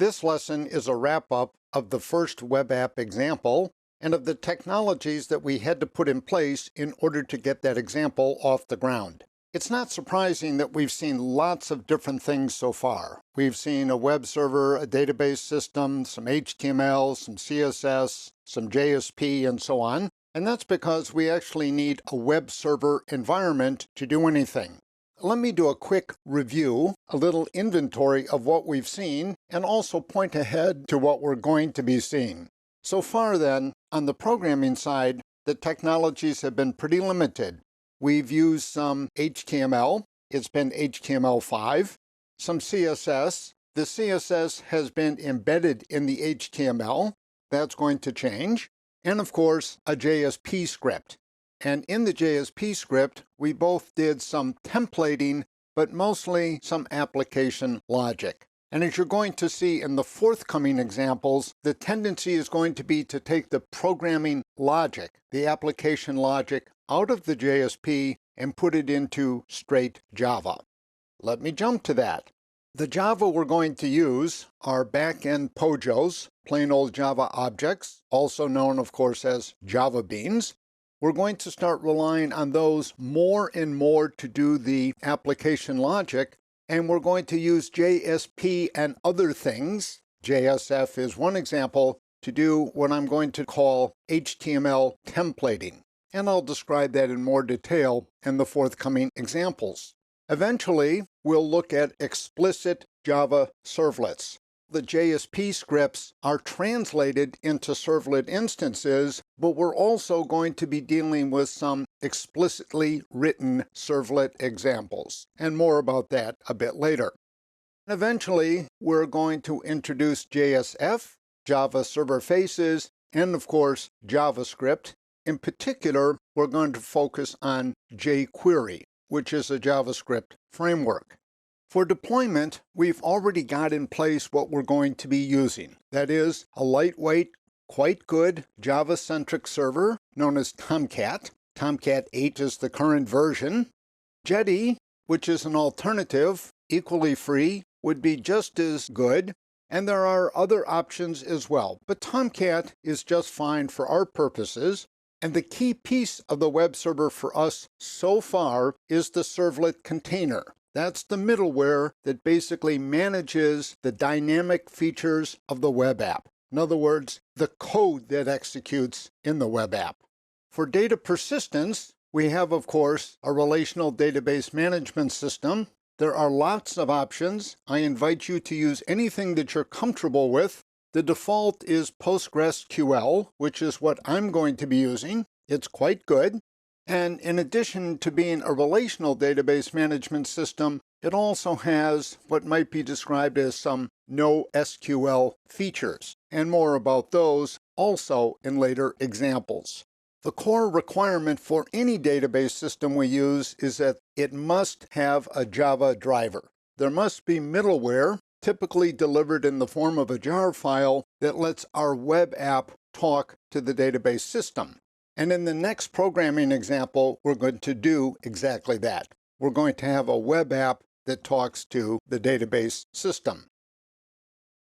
This lesson is a wrap-up of the first web app example and of the technologies that we had to put in place in order to get that example off the ground. It's not surprising that we've seen lots of different things so far. We've seen a web server, a database system, some HTML, some CSS, some JSP, and so on. And that's because we actually need a web server environment to do anything. Let me do a quick review, a little inventory of what we've seen, and also point ahead to what we're going to be seeing. So far then, on the programming side, the technologies have been pretty limited. We've used some HTML, it's been HTML5, some CSS. The CSS has been embedded in the HTML, that's going to change, and of course, a JSP script. And in the JSP script, we both did some templating, but mostly some application logic. And as you're going to see in the forthcoming examples, the tendency is going to be to take the programming logic, the application logic, out of the JSP and put it into straight Java. Let me jump to that. The Java we're going to use are back-end POJOs, plain old Java objects, also known, of course, as Java beans. We're going to start relying on those more and more to do the application logic, and we're going to use JSP and other things, JSF is one example, to do what I'm going to call HTML templating. And I'll describe that in more detail in the forthcoming examples. Eventually, we'll look at explicit Java servlets. The JSP scripts are translated into servlet instances, but we're also going to be dealing with some explicitly written servlet examples, and more about that a bit later. Eventually, we're going to introduce JSF, Java Server Faces, and of course, JavaScript. In particular, we're going to focus on jQuery, which is a JavaScript framework. For deployment, we've already got in place what we're going to be using. That is, a lightweight, quite good Java-centric server known as Tomcat. Tomcat 8 is the current version. Jetty, which is an alternative, equally free, would be just as good. And there are other options as well. But Tomcat is just fine for our purposes. And the key piece of the web server for us so far is the servlet container. That's the middleware that basically manages the dynamic features of the web app. In other words, the code that executes in the web app. For data persistence, we have, of course, a relational database management system. There are lots of options. I invite you to use anything that you're comfortable with. The default is PostgreSQL, which is what I'm going to be using. It's quite good. And in addition to being a relational database management system, it also has what might be described as some NoSQL features, and more about those also in later examples. The core requirement for any database system we use is that it must have a Java driver. There must be middleware, typically delivered in the form of a jar file, that lets our web app talk to the database system. And in the next programming example, we're going to do exactly that. We're going to have a web app that talks to the database system.